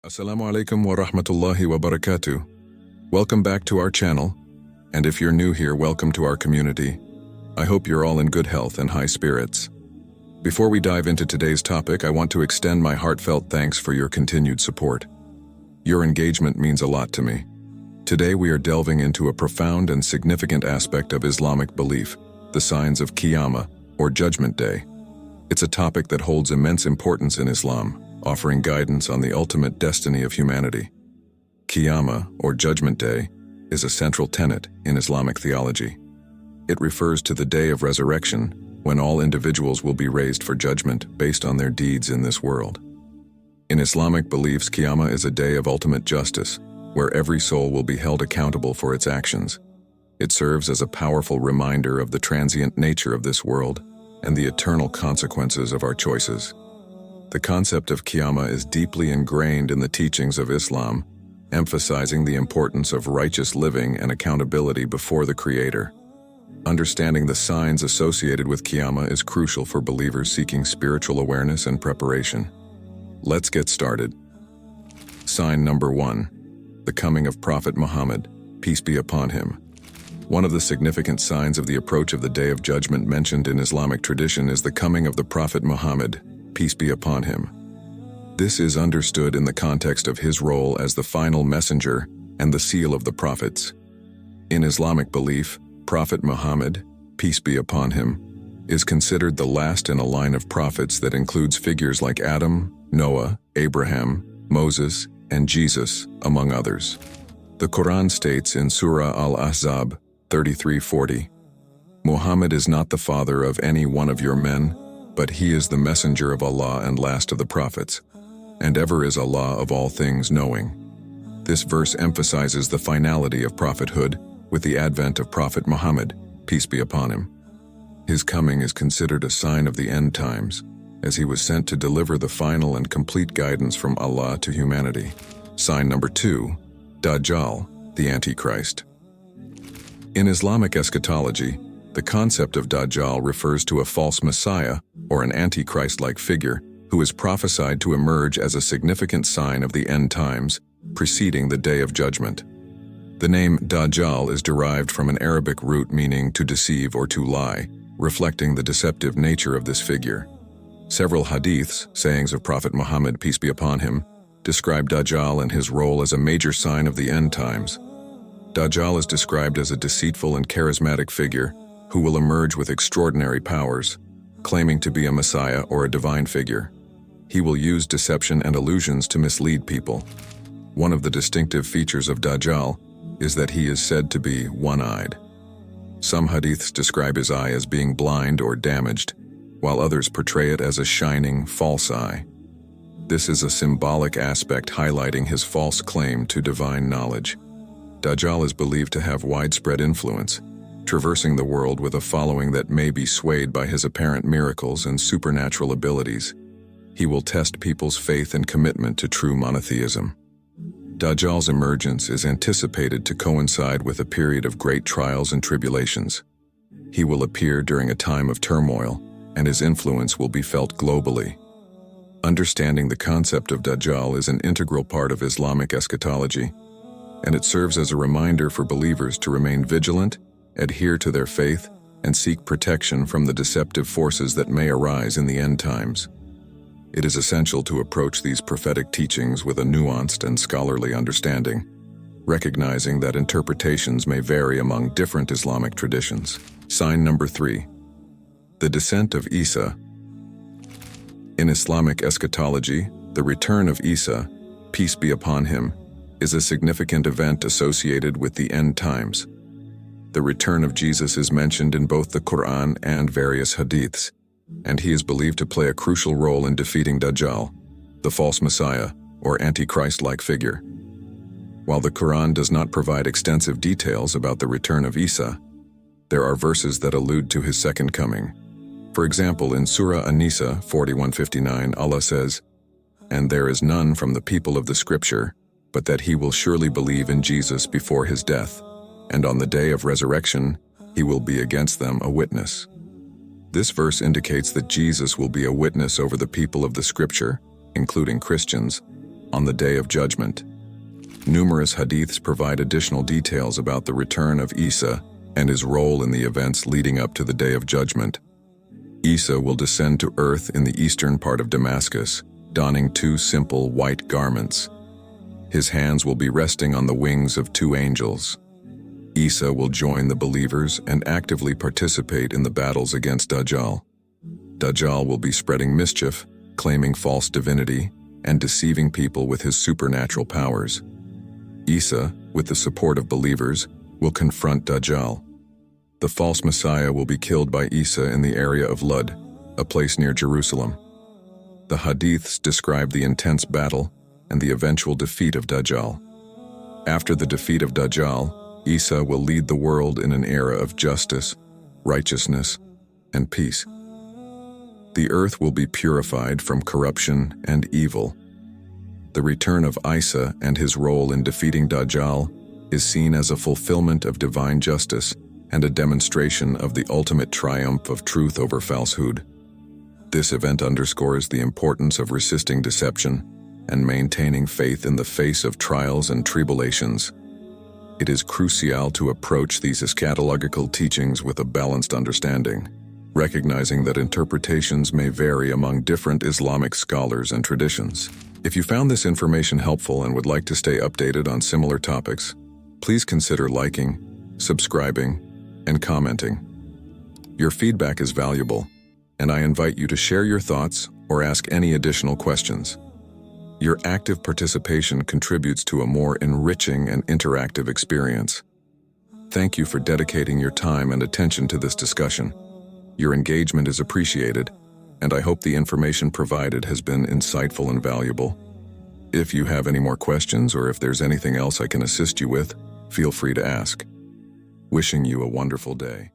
Assalamu alaikum wa rahmatullahi wa barakatuh. Welcome back to our channel, and if you're new here, welcome to our community. I hope you're all in good health and high spirits. Before we dive into today's topic, I want to extend my heartfelt thanks for your continued support. Your engagement means a lot to me. Today we are delving into a profound and significant aspect of Islamic belief, the signs of Qiyamah, or Judgment Day. It's a topic that holds immense importance in Islam, offering guidance on the ultimate destiny of humanity. Qiyamah, or Judgment Day, is a central tenet in Islamic theology. It refers to the day of resurrection, when all individuals will be raised for judgment based on their deeds in this world. In Islamic beliefs, Qiyamah is a day of ultimate justice, where every soul will be held accountable for its actions. It serves as a powerful reminder of the transient nature of this world and the eternal consequences of our choices. The concept of Qiyamah is deeply ingrained in the teachings of Islam, emphasizing the importance of righteous living and accountability before the Creator. Understanding the signs associated with Qiyamah is crucial for believers seeking spiritual awareness and preparation. Let's get started. Sign number 1. The coming of Prophet Muhammad, peace be upon him. One of the significant signs of the approach of the Day of Judgment mentioned in Islamic tradition is the coming of the Prophet Muhammad, peace be upon him. This is understood in the context of his role as the final messenger and the seal of the prophets. In Islamic belief, Prophet Muhammad, peace be upon him, is considered the last in a line of prophets that includes figures like Adam, Noah, Abraham, Moses, and Jesus, among others. The Quran states in Surah Al-Ahzab 33:40, "Muhammad is not the father of any one of your men, but he is the messenger of Allah and last of the prophets, and ever is Allah of all things knowing." This verse emphasizes the finality of prophethood with the advent of Prophet Muhammad, peace be upon him. His coming is considered a sign of the end times, as he was sent to deliver the final and complete guidance from Allah to humanity. Sign number 2, Dajjal, the Antichrist. In Islamic eschatology, the concept of Dajjal refers to a false messiah or an Antichrist-like figure who is prophesied to emerge as a significant sign of the end times, preceding the Day of Judgment. The name Dajjal is derived from an Arabic root meaning to deceive or to lie, reflecting the deceptive nature of this figure. Several hadiths, sayings of Prophet Muhammad, peace be upon him, describe Dajjal and his role as a major sign of the end times. Dajjal is described as a deceitful and charismatic figure who will emerge with extraordinary powers, claiming to be a messiah or a divine figure. He will use deception and illusions to mislead people. One of the distinctive features of Dajjal is that he is said to be one-eyed. Some hadiths describe his eye as being blind or damaged, while others portray it as a shining, false eye. This is a symbolic aspect highlighting his false claim to divine knowledge. Dajjal is believed to have widespread influence, traversing the world with a following that may be swayed by his apparent miracles and supernatural abilities. He will test people's faith and commitment to true monotheism. Dajjal's emergence is anticipated to coincide with a period of great trials and tribulations. He will appear during a time of turmoil, and his influence will be felt globally. Understanding the concept of Dajjal is an integral part of Islamic eschatology, and it serves as a reminder for believers to remain vigilant, adhere to their faith, and seek protection from the deceptive forces that may arise in the end times. It is essential to approach these prophetic teachings with a nuanced and scholarly understanding, recognizing that interpretations may vary among different Islamic traditions. Sign number 3. The Descent of Issa. In Islamic eschatology, the return of Issa, peace be upon him, is a significant event associated with the end times. The return of Jesus is mentioned in both the Quran and various hadiths, and he is believed to play a crucial role in defeating Dajjal, the false messiah or Antichrist-like figure. While the Quran does not provide extensive details about the return of Isa, there are verses that allude to his second coming. For example, in Surah An-Nisa 41:59, Allah says, "And there is none from the people of the scripture, but that he will surely believe in Jesus before his death, and on the day of resurrection, he will be against them a witness." This verse indicates that Jesus will be a witness over the people of the scripture, including Christians, on the Day of Judgment. Numerous hadiths provide additional details about the return of Isa and his role in the events leading up to the Day of Judgment. Isa will descend to earth in the eastern part of Damascus, donning two simple white garments. His hands will be resting on the wings of two angels. Isa will join the believers and actively participate in the battles against Dajjal. Dajjal will be spreading mischief, claiming false divinity, and deceiving people with his supernatural powers. Isa, with the support of believers, will confront Dajjal. The false Messiah will be killed by Isa in the area of Lud, a place near Jerusalem. The hadiths describe the intense battle and the eventual defeat of Dajjal. After the defeat of Dajjal, Isa will lead the world in an era of justice, righteousness, and peace. The earth will be purified from corruption and evil. The return of Isa and his role in defeating Dajjal is seen as a fulfillment of divine justice and a demonstration of the ultimate triumph of truth over falsehood. This event underscores the importance of resisting deception and maintaining faith in the face of trials and tribulations. It is crucial to approach these eschatological teachings with a balanced understanding, recognizing that interpretations may vary among different Islamic scholars and traditions. If you found this information helpful and would like to stay updated on similar topics, please consider liking, subscribing, and commenting. Your feedback is valuable, and I invite you to share your thoughts or ask any additional questions. Your active participation contributes to a more enriching and interactive experience. Thank you for dedicating your time and attention to this discussion. Your engagement is appreciated, and I hope the information provided has been insightful and valuable. If you have any more questions or if there's anything else I can assist you with, feel free to ask. Wishing you a wonderful day.